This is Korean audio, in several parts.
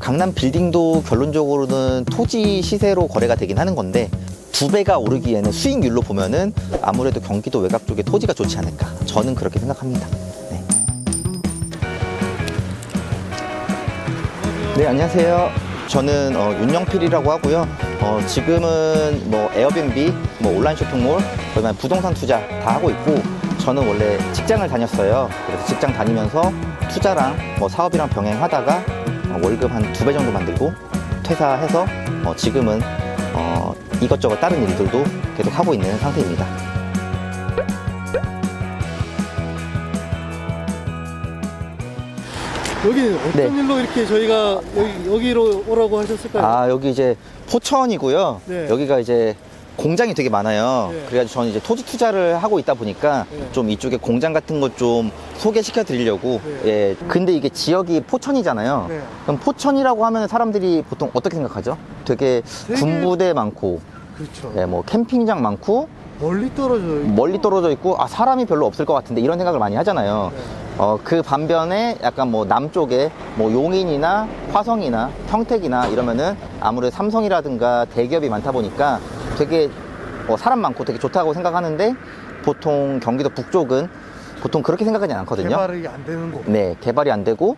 강남 빌딩도 결론적으로는 토지 시세로 거래가 되긴 하는 건데 2배가 오르기에는 수익률로 보면은 아무래도 경기도 외곽 쪽에 토지가 좋지 않을까, 저는 그렇게 생각합니다. 네, 네, 안녕하세요. 저는 윤영필이라고 하고요. 지금은 뭐 에어비앤비, 뭐 온라인 쇼핑몰, 그다음에 부동산 투자 다 하고 있고, 저는 원래 직장을 다녔어요. 그래서 직장 다니면서 투자랑 뭐 사업이랑 병행하다가 월급 한 2배 정도 만들고 퇴사해서 지금은 이것저것 다른 일들도 계속 하고 있는 상태입니다. 여기 어떤 네. 일로 이렇게 저희가 여기로 오라고 하셨을까요? 아, 여기 이제 포천이고요. 네. 여기가 이제 공장이 되게 많아요. 네. 그래가지고 저는 이제 토지 투자를 하고 있다 보니까 네. 좀 이쪽에 공장 같은 것 좀 소개시켜 드리려고. 네. 예. 근데 이게 지역이 포천이잖아요. 네. 그럼 포천이라고 하면 사람들이 보통 어떻게 생각하죠? 되게 되게- 군부대 많고, 그렇죠. 예, 뭐 캠핑장 많고, 멀리 떨어져 있고. 멀리 떨어져 있고, 아, 사람이 별로 없을 것 같은데, 이런 생각을 많이 하잖아요. 네. 그 반면에 약간 뭐 남쪽에 뭐 용인이나 화성이나 평택이나 이러면은 아무래도 삼성이라든가 대기업이 많다 보니까 되게 사람 많고 되게 좋다고 생각하는데, 보통 경기도 북쪽은 보통 그렇게 생각하지 않거든요. 개발이 안 되는 곳. 네, 개발이 안 되고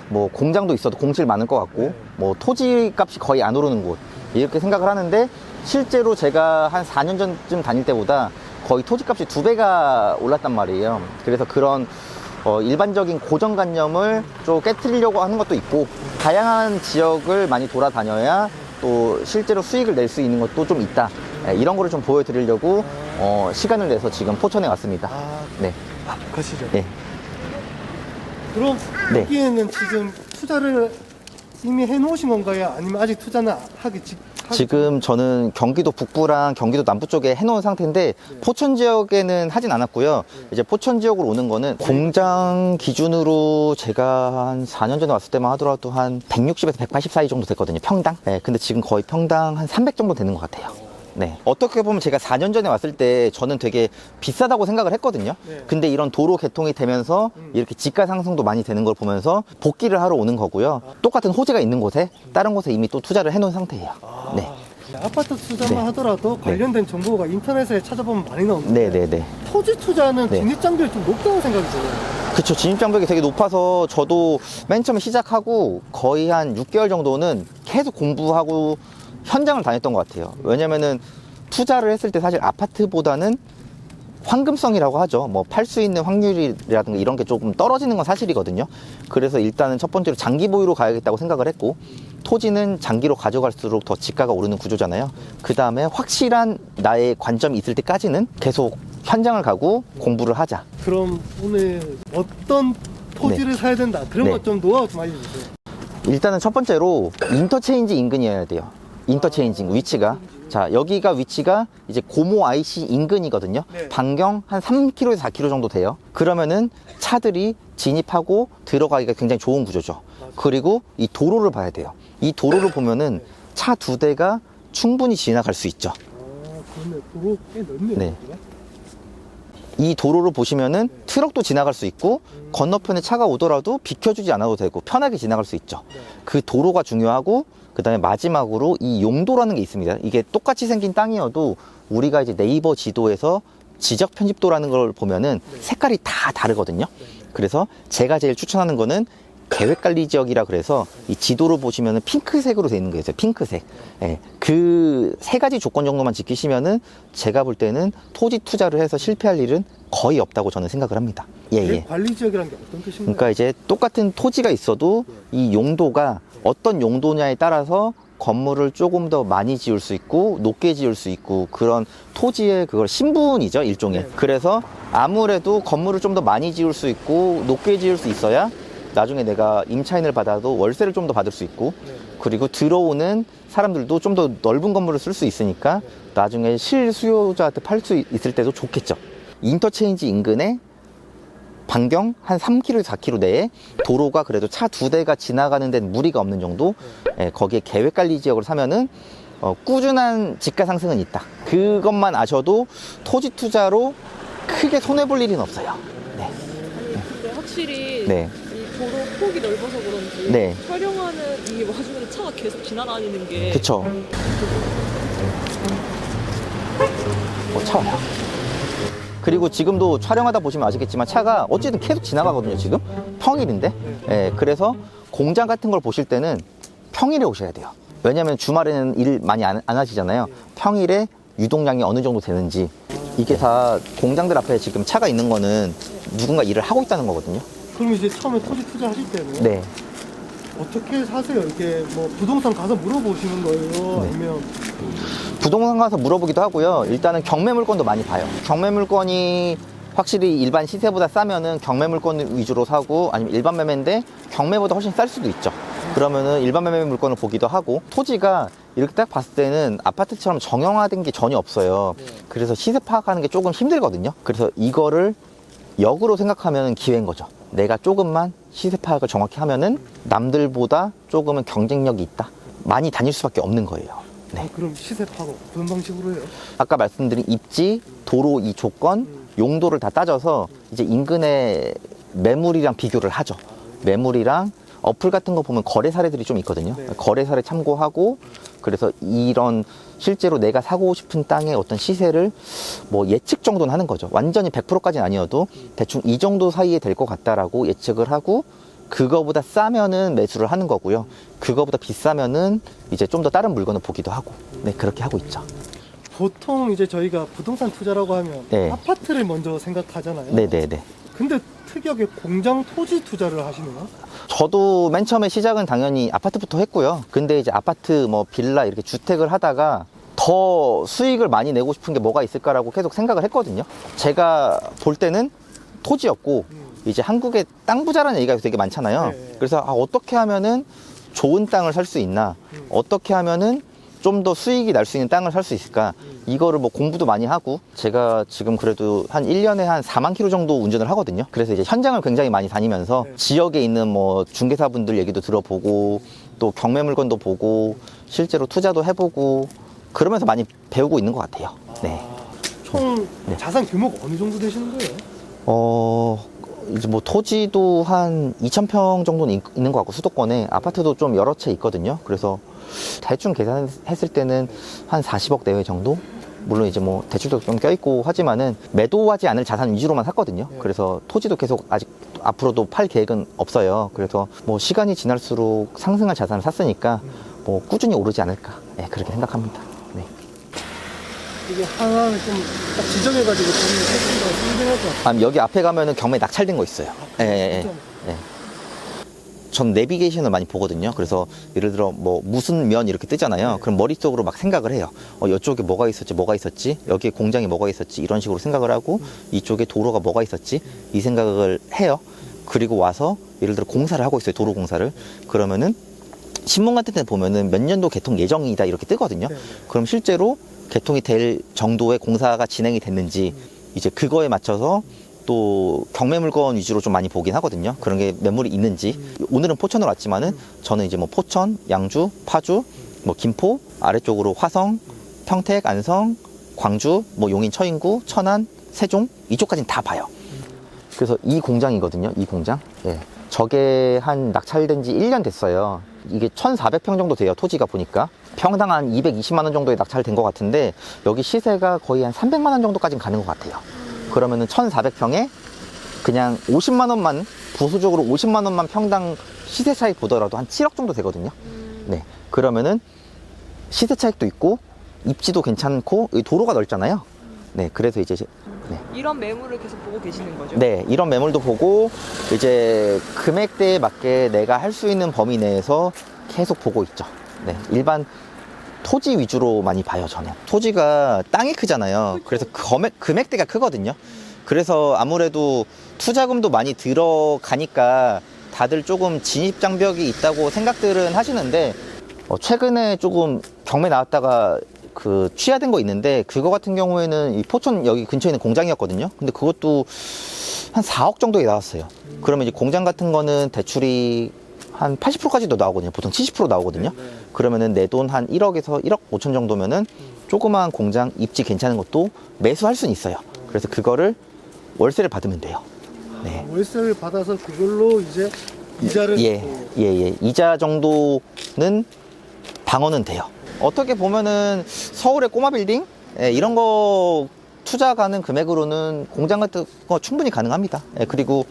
뭐 공장도 있어도 공실 많을 것 같고, 네. 뭐 토지 값이 거의 안 오르는 곳, 이렇게 생각을 하는데, 실제로 제가 한 4년 전쯤 다닐 때보다 거의 토지 값이 2배가 올랐단 말이에요. 그래서 그런 일반적인 고정관념을 좀 깨트리려고 하는 것도 있고, 다양한 지역을 많이 돌아다녀야 또 실제로 수익을 낼 수 있는 것도 좀 있다. 이런 거를 좀 보여드리려고 시간을 내서 지금 포천에 왔습니다. 아, 네. 가시죠. 네. 그럼 네. 여기에는 지금 투자를 이미 해놓으신 건가요? 아니면 아직 투자는 지금 저는 경기도 북부랑 경기도 남부 쪽에 해놓은 상태인데, 포천 지역에는 하진 않았고요. 이제 포천 지역으로 오는 거는 공장 기준으로 제가 한 4년 전에 왔을 때만 하더라도 한 160에서 180 사이 정도 됐거든요, 평당. 네, 근데 지금 거의 평당 한 300 정도 되는 것 같아요. 네. 어떻게 보면 제가 4년 전에 왔을 때 저는 되게 비싸다고 생각을 했거든요. 네. 근데 이런 도로 개통이 되면서 이렇게 지가 상승도 많이 되는 걸 보면서 복귀를 하러 오는 거고요. 똑같은 호재가 있는 곳에 다른 곳에 이미 또 투자를 해놓은 상태예요. 네. 아파트 투자만 네. 하더라도 관련된 정보가 인터넷에 찾아보면 많이 나오는데 네네네. 토지 투자는 네. 진입장벽이 좀 높다고 생각이 들어요. 그쵸, 진입장벽이 되게 높아서 저도 맨 처음에 시작하고 거의 한 6개월 정도는 계속 공부하고 현장을 다녔던 것 같아요. 왜냐면은 투자를 했을 때 사실 아파트보다는 황금성이라고 하죠. 뭐 팔 수 있는 확률이라든가 이런 게 조금 떨어지는 건 사실이거든요. 그래서 일단은 첫 번째로 장기 보유로 가야겠다고 생각을 했고, 토지는 장기로 가져갈수록 더 지가가 오르는 구조잖아요. 그 다음에 확실한 나의 관점이 있을 때까지는 계속 현장을 가고 공부를 하자. 그럼 오늘 어떤 토지를 사야 된다, 그런 네. 것 좀 노하우 좀 알려주세요. 일단은 첫 번째로 인터체인지 인근이어야 돼요. 인터체인지 인근 위치가. 자, 여기가 위치가 이제 고모 IC 인근이거든요. 네. 반경 한 3km에서 4km 정도 돼요. 그러면은 차들이 진입하고 들어가기가 굉장히 좋은 구조죠. 그리고 이 도로를 봐야 돼요. 이 도로를 보면은 차 2대가 충분히 지나갈 수 있죠. 그러면 도로 꽤 넓네요. 네. 여기가. 이 도로를 보시면은 트럭도 지나갈 수 있고, 건너편에 차가 오더라도 비켜주지 않아도 되고 편하게 지나갈 수 있죠. 네. 그 도로가 중요하고, 그 다음에 마지막으로 이 용도라는 게 있습니다. 이게 똑같이 생긴 땅이어도 우리가 이제 네이버 지도에서 지적 편집도라는 걸 보면은 색깔이 다 다르거든요. 그래서 제가 제일 추천하는 거는 계획관리 지역이라 그래서 이 지도를 보시면은 핑크색으로 되어 있는 게 있어요. 핑크색. 예, 그 3가지 조건 정도만 지키시면은 제가 볼 때는 토지 투자를 해서 실패할 일은 거의 없다고 저는 생각을 합니다. 예, 예. 관리 지역이란 게 어떤 뜻인가요? 그러니까 이제 똑같은 토지가 있어도 이 용도가 어떤 용도냐에 따라서 건물을 조금 더 많이 지을 수 있고 높게 지을 수 있고, 그런 토지의 그걸 신분이죠, 일종의. 네. 그래서 아무래도 건물을 좀 더 많이 지을 수 있고 높게 지을 수 있어야 나중에 내가 임차인을 받아도 월세를 좀 더 받을 수 있고, 그리고 들어오는 사람들도 좀 더 넓은 건물을 쓸 수 있으니까 나중에 실수요자한테 팔 수 있을 때도 좋겠죠. 인터체인지 인근에 반경 한 3km, 4km 내에 도로가 그래도 차 2대가 지나가는 데는 무리가 없는 정도, 거기에 계획관리 지역을 사면은 꾸준한 지가 상승은 있다. 그것만 아셔도 토지 투자로 크게 손해볼 일은 없어요. 네. 확실히 네. 이 도로 폭이 넓어서 그런지 네. 촬영하는 이 와중에 차가 계속 지나다니는 게 그쵸. 차 와요. 그리고 지금도 촬영하다 보시면 아시겠지만 차가 어쨌든 계속 지나가거든요, 지금. 평일인데. 예, 그래서 공장 같은 걸 보실 때는 평일에 오셔야 돼요. 왜냐면 주말에는 일 많이 안 하시잖아요. 평일에 유동량이 어느 정도 되는지. 이게 다 공장들 앞에 지금 차가 있는 거는 누군가 일을 하고 있다는 거거든요. 그럼 이제 처음에 토지 투자하실 때는 네. 어떻게 사세요? 이렇게 뭐 부동산 가서 물어보시는 거예요? 네. 아니면 부동산 가서 물어보기도 하고요. 일단은 경매 물건도 많이 봐요. 경매 물건이 확실히 일반 시세보다 싸면은 경매 물건 위주로 사고, 아니면 일반 매매인데 경매보다 훨씬 쌀 수도 있죠. 그러면은 일반 매매 물건을 보기도 하고, 토지가 이렇게 딱 봤을 때는 아파트처럼 정형화된 게 전혀 없어요. 그래서 시세 파악하는 게 조금 힘들거든요. 그래서 이거를 역으로 생각하면 기회인 거죠. 내가 조금만 시세 파악을 정확히 하면은 남들보다 조금은 경쟁력이 있다. 많이 다닐 수밖에 없는 거예요. 네. 그럼 시세 파악 어떤 방식으로 해요? 아까 말씀드린 입지, 도로 이 조건, 용도를 다 따져서 이제 인근의 매물이랑 비교를 하죠. 매물이랑 어플 같은 거 보면 거래 사례들이 좀 있거든요. 네. 거래 사례 참고하고, 그래서 이런 실제로 내가 사고 싶은 땅의 어떤 시세를 뭐 예측 정도는 하는 거죠. 완전히 100%까지는 아니어도 대충 이 정도 사이에 될 것 같다라고 예측을 하고, 그거보다 싸면은 매수를 하는 거고요. 그거보다 비싸면은 이제 좀 더 다른 물건을 보기도 하고, 네, 그렇게 하고 있죠. 보통 이제 저희가 부동산 투자라고 하면 네. 아파트를 먼저 생각하잖아요. 네네네. 근데 특이하게 공장 토지 투자를 하시네요. 저도 맨 처음에 시작은 당연히 아파트부터 했고요. 근데 이제 아파트, 뭐 빌라 이렇게 주택을 하다가 더 수익을 많이 내고 싶은 게 뭐가 있을까라고 계속 생각을 했거든요. 제가 볼 때는 토지였고, 이제 한국에 땅 부자라는 얘기가 되게 많잖아요. 네. 그래서 어떻게 하면은 좋은 땅을 살 수 있나, 어떻게 하면은 좀 더 수익이 날 수 있는 땅을 살 수 있을까, 이거를 뭐 공부도 많이 하고, 제가 지금 그래도 한 1년에 한 4만 킬로 정도 운전을 하거든요. 그래서 이제 현장을 굉장히 많이 다니면서 네. 지역에 있는 뭐 중개사분들 얘기도 들어보고, 또 경매 물건도 보고, 실제로 투자도 해보고, 그러면서 많이 배우고 있는 것 같아요. 네. 총 네. 자산 규모가 어느 정도 되시는 거예요? 이제 뭐 토지도 한 2,000평 정도는 있는 것 같고, 수도권에 아파트도 좀 여러 채 있거든요. 그래서 대충 계산했을 때는 한 40억 내외 정도? 물론 이제 뭐 대출도 좀 껴있고 하지만은 매도하지 않을 자산 위주로만 샀거든요. 네. 그래서 토지도 계속 아직 앞으로도 팔 계획은 없어요. 그래서 뭐 시간이 지날수록 상승할 자산을 샀으니까 뭐 꾸준히 오르지 않을까. 네, 그렇게 생각합니다. 네. 이게 하나를 좀 딱 지정해가지고 보면 훨씬 더 상승할 것 같아요. 여기 앞에 가면은 경매 낙찰된 거 있어요. 예, 예, 예. 진짜? 예. 전 내비게이션을 많이 보거든요. 그래서 예를 들어 뭐 무슨 면 이렇게 뜨잖아요. 그럼 머릿속으로 막 생각을 해요. 이쪽에 뭐가 있었지, 여기에 공장이 뭐가 있었지, 이런 식으로 생각을 하고, 이쪽에 도로가 뭐가 있었지, 이 생각을 해요. 그리고 와서 예를 들어 공사를 하고 있어요. 도로 공사를. 그러면은 신문 같은 데 보면은 몇 년도 개통 예정이다 이렇게 뜨거든요. 네. 그럼 실제로 개통이 될 정도의 공사가 진행이 됐는지, 이제 그거에 맞춰서 또 경매 물건 위주로 좀 많이 보긴 하거든요. 그런 게 매물이 있는지. 오늘은 포천으로 왔지만은 저는 이제 뭐 포천, 양주, 파주, 뭐 김포, 아래쪽으로 화성, 평택, 안성, 광주, 뭐 용인, 처인구, 천안, 세종, 이쪽까지는 다 봐요. 그래서 이 공장이거든요. 이 공장. 예. 저게 한 낙찰된 지 1년 됐어요. 이게 1,400평 정도 돼요. 토지가 보니까. 평당 한 220만 원 정도에 낙찰된 것 같은데, 여기 시세가 거의 한 300만 원 정도까지는 가는 것 같아요. 그러면은 1,400평에 그냥 50만 원만, 부수적으로 50만 원만 평당 시세 차익 보더라도 한 7억 정도 되거든요. 네. 그러면은 시세 차익도 있고, 입지도 괜찮고, 여기 도로가 넓잖아요. 네. 그래서 이제, 네. 이런 매물을 계속 보고 계시는 거죠? 네, 이런 매물도 보고, 이제 금액대에 맞게 내가 할 수 있는 범위 내에서 계속 보고 있죠. 네, 일반 토지 위주로 많이 봐요, 저는. 토지가 땅이 크잖아요. 그래서 금액대가 크거든요. 그래서 아무래도 투자금도 많이 들어가니까 다들 조금 진입장벽이 있다고 생각들은 하시는데, 최근에 조금 경매 나왔다가 그 취하된 거 있는데, 그거 같은 경우에는 이 포천 여기 근처에 있는 공장이었거든요. 근데 그것도 한 4억 정도에 나왔어요. 그러면 이제 공장 같은 거는 대출이 한 80%까지도 나오거든요. 보통 70% 나오거든요. 그러면은 내 돈 한 1억에서 1억 5천 정도면은 조그마한 공장 입지 괜찮은 것도 매수할 수는 있어요. 그래서 그거를 월세를 받으면 돼요. 네. 월세를 받아서 그걸로 이제 이자를 예. 이자 정도는 방어는 돼요. 어떻게 보면은 서울의 꼬마 빌딩? 예, 이런 거 투자 가는 금액으로는 공장 같은 거 충분히 가능합니다. 예, 그리고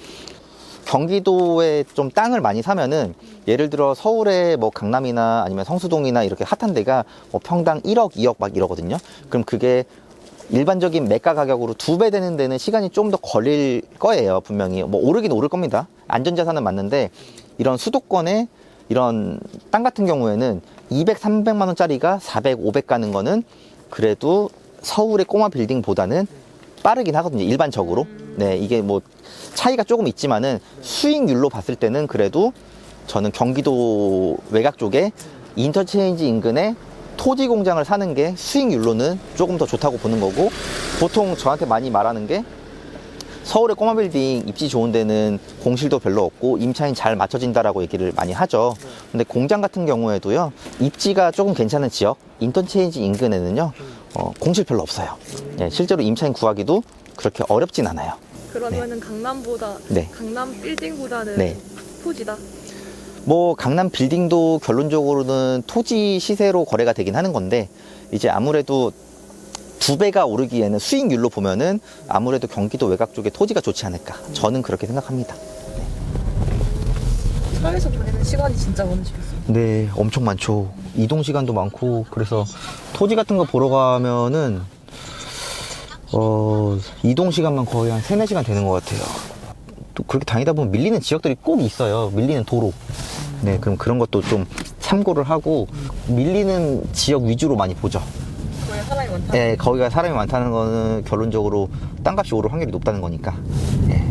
경기도에 좀 땅을 많이 사면은 예를 들어 서울의 뭐 강남이나 아니면 성수동이나 이렇게 핫한 데가 뭐 평당 1억, 2억 막 이러거든요. 그럼 그게 일반적인 매가 가격으로 2배 되는 데는 시간이 좀 더 걸릴 거예요. 분명히 뭐 오르긴 오를 겁니다. 안전자산은 맞는데 이런 수도권에 이런 땅 같은 경우에는 200, 300만 원짜리가 400, 500 가는 거는 그래도 서울의 꼬마 빌딩보다는 빠르긴 하거든요. 일반적으로. 네, 이게 뭐 차이가 조금 있지만은 수익률로 봤을 때는 그래도 저는 경기도 외곽 쪽에 인터체인지 인근에 토지 공장을 사는 게 수익률로는 조금 더 좋다고 보는 거고, 보통 저한테 많이 말하는 게 서울의 꼬마 빌딩 입지 좋은 데는 공실도 별로 없고 임차인 잘 맞춰진다라고 얘기를 많이 하죠. 근데 공장 같은 경우에도요, 입지가 조금 괜찮은 지역, 인터체인지 인근에는요, 공실 별로 없어요. 예, 실제로 임차인 구하기도 그렇게 어렵진 않아요. 그러면은 강남보다 네. 강남 빌딩보다는 네. 토지다. 뭐 강남 빌딩도 결론적으로는 토지 시세로 거래가 되긴 하는 건데, 이제 아무래도 2배가 오르기에는 수익률로 보면은 아무래도 경기도 외곽 쪽에 토지가 좋지 않을까, 저는 그렇게 생각합니다. 차에서 보내는 시간이 진짜 많으시겠어요? 네, 엄청 많죠. 이동 시간도 많고, 그래서 토지 같은 거 보러 가면은 이동 시간만 거의 한 3, 4시간 되는 것 같아요. 또 그렇게 다니다 보면 밀리는 지역들이 꼭 있어요. 밀리는 도로. 네, 그럼 그런 것도 좀 참고를 하고 밀리는 지역 위주로 많이 보죠. 거기 사람이 많다. 네, 거기가 사람이 많다는 거는 결론적으로 땅값이 오를 확률이 높다는 거니까. 네.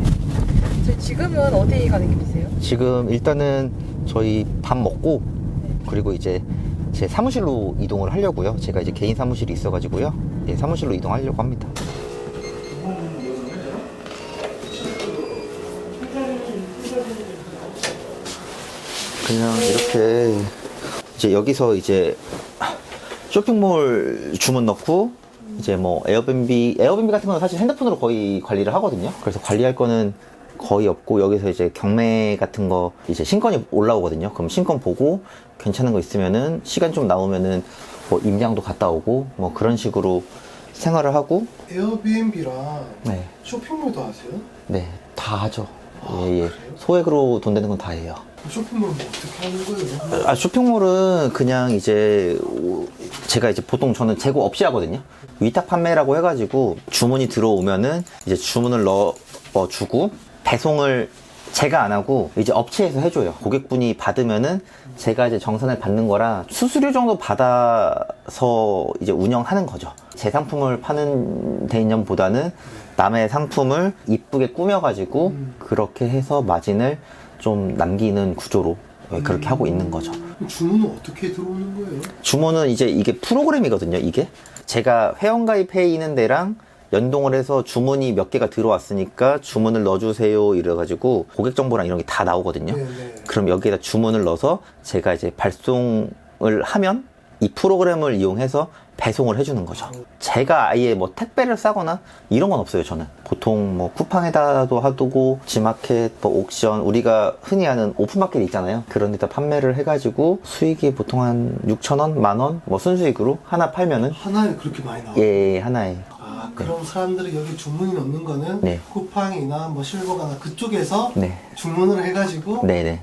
저희 지금은 어디 가는 길이세요? 지금 일단은 저희 밥 먹고, 그리고 이제 제 사무실로 이동을 하려고요. 제가 이제 개인 사무실이 있어가지고요. 예, 사무실로 이동하려고 합니다. 그냥 이렇게 이제 여기서 이제 쇼핑몰 주문 넣고, 이제 뭐 에어비앤비 같은 건 사실 핸드폰으로 거의 관리를 하거든요. 그래서 관리할 거는 거의 없고, 여기서 이제 경매 같은 거 이제 신건이 올라오거든요. 그럼 신건 보고 괜찮은 거 있으면은 시간 좀 나오면은 뭐 임장도 갔다 오고 뭐 그런 식으로 생활을 하고. 에어비앤비랑 네, 쇼핑몰도 하세요? 네, 다 하죠. 예, 예. 그래요? 소액으로 돈 되는 건 다 해요. 쇼핑몰은 뭐 어떻게 하는 거예요? 아, 쇼핑몰은 그냥 이제 제가 이제 보통 저는 재고 없이 하거든요. 위탁 판매라고 해가지고 주문이 들어오면은 이제 주문을 넣어주고 배송을 제가 안 하고 이제 업체에서 해줘요. 고객분이 받으면은 제가 이제 정산을 받는 거라 수수료 정도 받아서 이제 운영하는 거죠. 제 상품을 파는 대인점보다는 남의 상품을 이쁘게 꾸며가지고 그렇게 해서 마진을 좀 남기는 구조로 그렇게 하고 있는 거죠. 주문은 어떻게 들어오는 거예요? 주문은 이제 이게 프로그램이거든요. 이게 제가 회원가입해 있는 데랑 연동을 해서 주문이 몇 개가 들어왔으니까 주문을 넣어주세요 이래가지고 고객 정보랑 이런 게 다 나오거든요. 네네. 그럼 여기에다 주문을 넣어서 제가 이제 발송을 하면 이 프로그램을 이용해서 배송을 해주는 거죠. 제가 아예 뭐 택배를 싸거나 이런 건 없어요. 저는 보통 뭐 쿠팡에다도 하고 지마켓, 뭐 옥션, 우리가 흔히 하는 오픈마켓 있잖아요. 그런 데다 판매를 해가지고 수익이 보통 한 6,000원, 만원 뭐 순수익으로 하나 팔면은. 하나에 그렇게 많이 나와요? 예, 하나에. 아, 그럼 사람들이 여기 주문이 넣는 거는 네. 쿠팡이나 뭐 실버가나 그쪽에서 네. 주문을 해가지고 네네.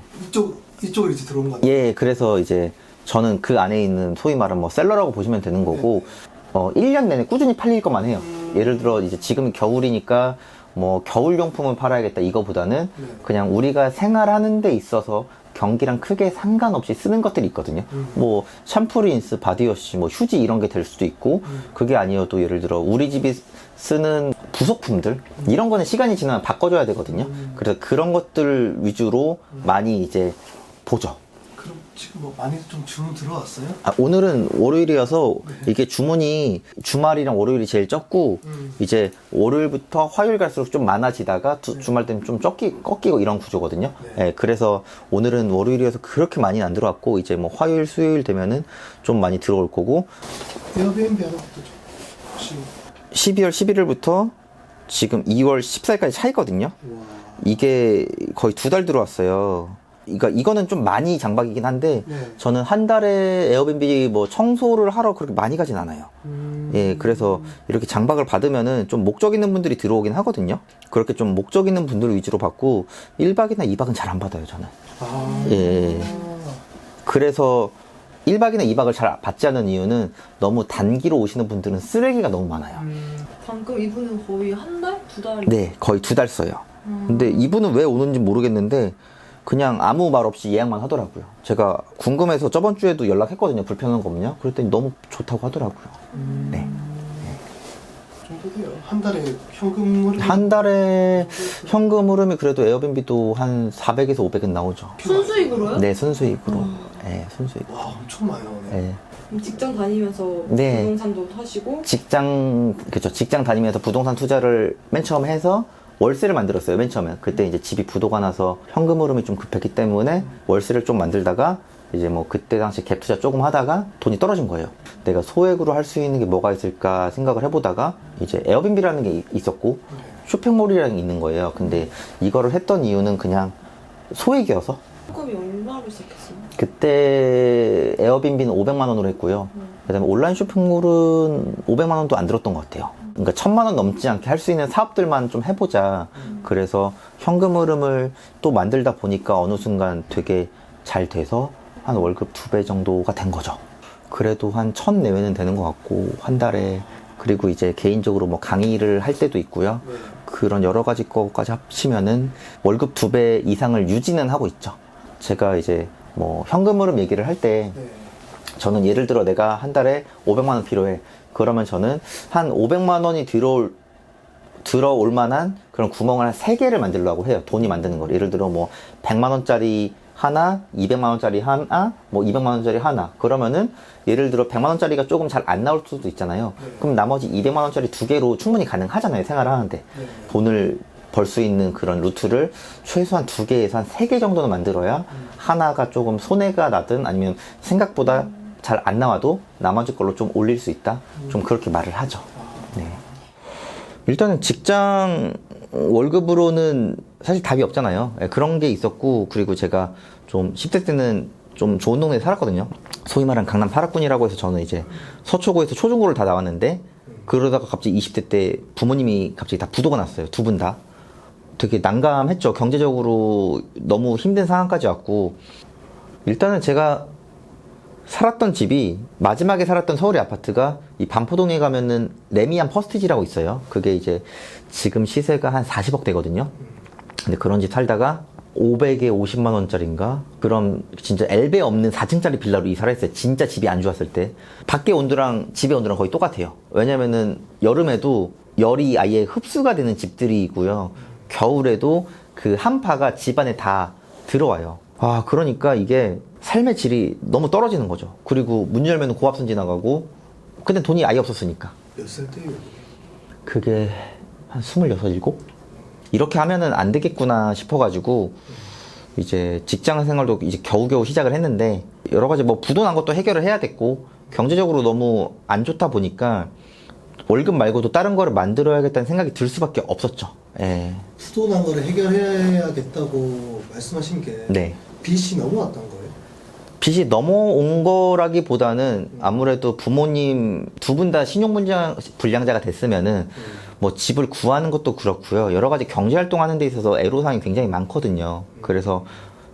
이쪽으로 이제 들어온 거예요? 예, 그래서 이제 저는 그 안에 있는 소위 말하는 뭐 셀러라고 보시면 되는 거고, 1년 내내 꾸준히 팔릴 것만 해요. 예를 들어 이제 지금 겨울이니까 뭐 겨울용품을 팔아야겠다 이거보다는 그냥 우리가 생활하는 데 있어서 경기랑 크게 상관없이 쓰는 것들이 있거든요. 뭐 샴푸, 린스, 바디워시, 뭐 휴지 이런 게 될 수도 있고, 그게 아니어도 예를 들어 우리 집이 쓰는 부속품들 이런 거는 시간이 지나면 바꿔줘야 되거든요. 그래서 그런 것들 위주로 많이 이제 보죠. 그럼 지금 뭐 많이 좀 주문 들어왔어요? 아, 오늘은 월요일이어서 이게 주문이 주말이랑 월요일이 제일 적고, 이제 월요일부터 화요일 갈수록 좀 많아지다가 주말 때는 좀 꺾이고 이런 구조거든요. 예, 그래서 오늘은 월요일이어서 그렇게 많이는 안 들어왔고, 이제 뭐 화요일, 수요일 되면은 좀 많이 들어올 거고. 에어비앤비 하는 것도 좀 혹시 12월 11일부터 지금 2월 14일까지 차이거든요. 와. 이게 거의 2달 들어왔어요. 그러니까 이거는 좀 많이 장박이긴 한데 네. 저는 한 달에 에어비앤비 뭐 청소를 하러 그렇게 많이 가진 않아요. 예, 그래서 이렇게 장박을 받으면은 좀 목적 있는 분들이 들어오긴 하거든요. 그렇게 좀 목적 있는 분들 위주로 받고 1박이나 2박은 잘 안 받아요, 저는. 아. 예. 그래서 1박이나 2박을 잘 받지 않는 이유는 너무 단기로 오시는 분들은 쓰레기가 너무 많아요. 방금 이분은 거의 한 달? 두 달? 네, 거의 2달 써요. 근데 이분은 왜 오는지 모르겠는데 그냥 아무 말 없이 예약만 하더라고요. 제가 궁금해서 저번 주에도 연락했거든요. 불편한 거 없냐? 그랬더니 너무 좋다고 하더라고요. 네. 정도 돼요. 한 달에 현금 흐름이 한 달에 현금 흐름이 그래도 에어비앤비도 한 400에서 500은 나오죠. 순수익으로요? 네, 순수익으로. 네, 순수익. 와 엄청 많이 나오네. 네. 그럼 직장 다니면서 네. 부동산도 하시고 그쵸. 직장 다니면서 부동산 투자를 맨 처음 해서 월세를 만들었어요, 맨 처음에. 그때 이제 집이 부도가 나서 현금 흐름이 좀 급했기 때문에 월세를 좀 만들다가 이제 뭐 그때 당시 갭 투자 조금 하다가 돈이 떨어진 거예요. 내가 소액으로 할 수 있는 게 뭐가 있을까 생각을 해보다가 이제 에어비앤비라는 게 있었고 쇼핑몰이라는 게 있는 거예요. 근데 이거를 했던 이유는 그냥 소액이어서 현금이 얼마로 시작했어요? 그때 에어비앤비는 500만 원으로 했고요. 그다음에 온라인 쇼핑몰은 500만 원도 안 들었던 것 같아요. 그러니까 1000만 원 넘지 않게 할 수 있는 사업들만 좀 해보자. 그래서 현금 흐름을 또 만들다 보니까 어느 순간 되게 잘 돼서 한 월급 2배 정도가 된 거죠. 그래도 한 1000 내외는 되는 것 같고 한 달에. 그리고 이제 개인적으로 뭐 강의를 할 때도 있고요. 네. 그런 여러 가지 거까지 합치면은 월급 2배 이상을 유지는 하고 있죠. 제가 이제 뭐 현금 흐름 얘기를 할 때 네. 저는 예를 들어 내가 한 달에 500만 원 필요해. 그러면 저는 한 500만 원이 들어올 만한 그런 구멍을 한 3개를 만들려고 해요. 돈이 만드는 걸. 예를 들어 뭐 100만 원짜리 하나, 200만 원짜리 하나, 뭐 200만 원짜리 하나. 그러면은 예를 들어 100만 원짜리가 조금 잘 안 나올 수도 있잖아요. 네. 그럼 나머지 200만 원짜리 2개로 충분히 가능하잖아요. 생활을 하는데. 네. 돈을 벌 수 있는 그런 루트를 최소한 2개에서 한 3개 정도는 만들어야 하나가 조금 손해가 나든 아니면 생각보다 잘 안 나와도 나머지 걸로 좀 올릴 수 있다. 좀 그렇게 말을 하죠. 네. 일단은 직장 월급으로는 사실 답이 없잖아요. 예, 그런 게 있었고, 그리고 제가 좀 10대 때는 좀 좋은 동네에 살았거든요. 소위 말하는 강남 8학군이라고 해서 저는 이제 서초구에서 초중고를 다 나왔는데, 그러다가 갑자기 20대 때 부모님이 갑자기 다 부도가 났어요. 두 분 다. 되게 난감했죠. 경제적으로 너무 힘든 상황까지 왔고, 일단은 제가 살았던 집이 마지막에 살았던 서울의 아파트가 이 반포동에 가면은 레미안 퍼스티지라고 있어요. 그게 이제 지금 시세가 한 40억 대거든요. 근데 그런 집 살다가 500에 50만 원짜리인가? 그럼 진짜 엘베 없는 4층짜리 빌라로 이사를 했어요. 진짜 집이 안 좋았을 때. 밖에 온도랑 집의 온도랑 거의 똑같아요. 왜냐면은 여름에도 열이 아예 흡수가 되는 집들이고요. 겨울에도 그 한파가 집 안에 다 들어와요. 아, 그러니까 이게 삶의 질이 너무 떨어지는 거죠. 그리고 문 열면 고압선 지나가고, 근데 돈이 아예 없었으니까. 몇 살 때요? 그게 한 26, 7? 이렇게 하면은 안 되겠구나 싶어가지고, 이제 직장 생활도 이제 겨우겨우 시작을 했는데, 여러 가지 뭐 부도 난 것도 해결을 해야 됐고, 경제적으로 너무 안 좋다 보니까, 월급 말고도 다른 거를 만들어야겠다는 생각이 들 수밖에 없었죠. 예. 수도 난 거를 해결해야겠다고 말씀하신 게 네. 빚이 넘어왔던 거예요? 빚이 넘어온 거라기보다는 아무래도 부모님 두 분 다 신용불량자가 됐으면은 뭐 집을 구하는 것도 그렇고요. 여러 가지 경제활동 하는 데 있어서 애로사항이 굉장히 많거든요. 그래서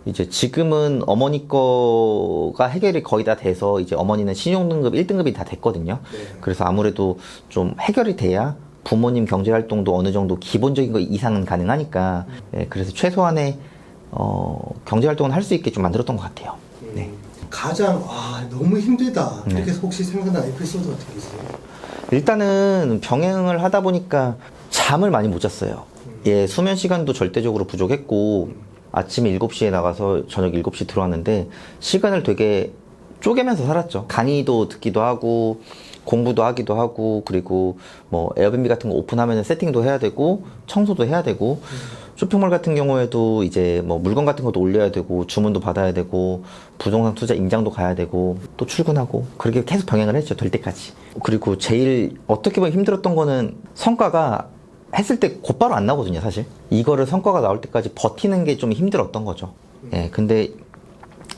이제 지금은 어머니 거가 해결이 거의 다 돼서 이제 어머니는 신용등급 1등급이 다 됐거든요. 네. 그래서 아무래도 좀 해결이 돼야 부모님 경제활동도 어느 정도 기본적인 거 이상은 가능하니까 예, 그래서 최소한의 경제활동을 할 수 있게 좀 만들었던 것 같아요. 네. 가장 너무 힘들다 네. 이렇게 해서 혹시 생각나는 에피소드 같은 게 있어요? 일단은 병행을 하다 보니까 잠을 많이 못 잤어요. 예, 수면 시간도 절대적으로 부족했고 아침 7시에 나가서 저녁 7시 들어왔는데 시간을 되게 쪼개면서 살았죠. 강의도 듣기도 하고 공부도 하기도 하고 그리고 뭐 에어비앤비 같은 거 오픈하면 세팅도 해야 되고 청소도 해야 되고 쇼핑몰 같은 경우에도 이제 뭐 물건 같은 것도 올려야 되고 주문도 받아야 되고 부동산 투자 임장도 가야 되고 또 출근하고 그렇게 계속 병행을 했죠. 될 때까지. 그리고 제일 어떻게 보면 힘들었던 거는 성과가 했을 때 곧바로 안 나거든요, 사실. 이거를 성과가 나올 때까지 버티는 게 좀 힘들었던 거죠. 예, 근데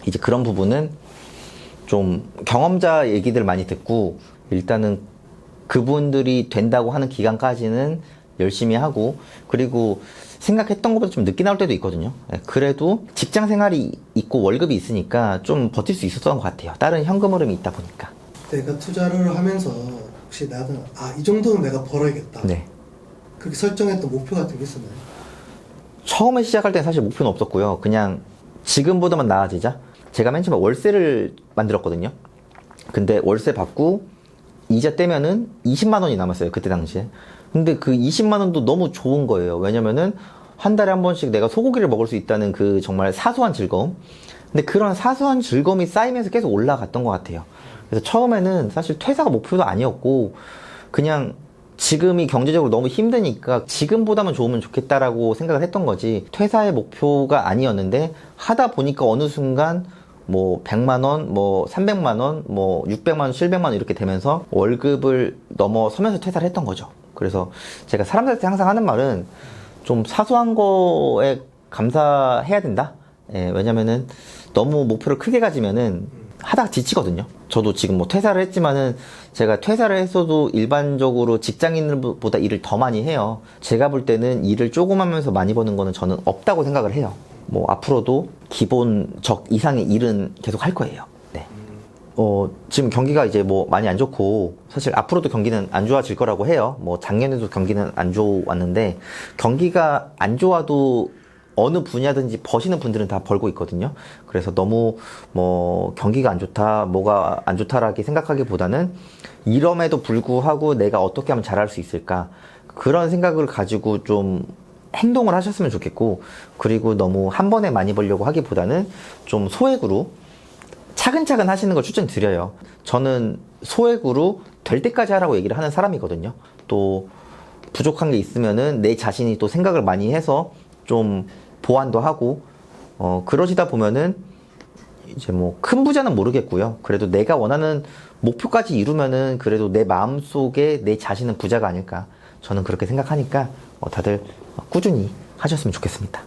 이제 그런 부분은 좀 경험자 얘기들 많이 듣고 일단은 그분들이 된다고 하는 기간까지는 열심히 하고, 그리고 생각했던 것보다 좀 늦게 나올 때도 있거든요. 예, 그래도 직장 생활이 있고 월급이 있으니까 좀 버틸 수 있었던 것 같아요. 다른 현금 흐름이 있다 보니까. 내가 투자를 하면서 혹시 나는 이 정도는 내가 벌어야겠다. 네. 그렇게 설정했던 목표 같은 게 있었나요? 처음에 시작할 때는 사실 목표는 없었고요. 그냥 지금보다만 나아지자. 제가 맨 처음에 월세를 만들었거든요. 근데 월세 받고 이자 떼면은 20만 원이 남았어요. 그때 당시에. 근데 그 20만 원도 너무 좋은 거예요. 왜냐면은 한 달에 한 번씩 내가 소고기를 먹을 수 있다는 그 정말 사소한 즐거움. 근데 그런 사소한 즐거움이 쌓이면서 계속 올라갔던 것 같아요. 그래서 처음에는 사실 퇴사가 목표도 아니었고, 그냥 지금이 경제적으로 너무 힘드니까 지금보다만 좋으면 좋겠다라고 생각을 했던 거지, 퇴사의 목표가 아니었는데, 하다 보니까 어느 순간 뭐 100만 원, 뭐 300만 원, 뭐 600만 원, 700만 원 이렇게 되면서 월급을 넘어서면서 퇴사를 했던 거죠. 그래서 제가 사람들한테 항상 하는 말은 좀 사소한 거에 감사해야 된다. 예, 왜냐면은 너무 목표를 크게 가지면은 하다가 지치거든요. 저도 지금 뭐 퇴사를 했지만은 제가 퇴사를 했어도 일반적으로 직장인들보다 일을 더 많이 해요. 제가 볼 때는 일을 조금 하면서 많이 버는 거는 저는 없다고 생각을 해요. 뭐 앞으로도 기본적 이상의 일은 계속 할 거예요. 네. 지금 경기가 이제 뭐 많이 안 좋고, 사실 앞으로도 경기는 안 좋아질 거라고 해요. 뭐 작년에도 경기는 안 좋았는데, 경기가 안 좋아도 어느 분야든지 버시는 분들은 다 벌고 있거든요. 그래서 너무 뭐 경기가 안 좋다, 뭐가 안 좋다라고 생각하기보다는 이럼에도 불구하고 내가 어떻게 하면 잘할 수 있을까, 그런 생각을 가지고 좀 행동을 하셨으면 좋겠고, 그리고 너무 한 번에 많이 벌려고 하기보다는 좀 소액으로 차근차근 하시는 걸 추천드려요. 저는 소액으로 될 때까지 하라고 얘기를 하는 사람이거든요. 또 부족한 게 있으면은 내 자신이 또 생각을 많이 해서 좀 보완도 하고, 그러시다 보면은 이제 뭐 큰 부자는 모르겠고요. 그래도 내가 원하는 목표까지 이루면은 그래도 내 마음속에 내 자신은 부자가 아닐까, 저는 그렇게 생각하니까 다들 꾸준히 하셨으면 좋겠습니다.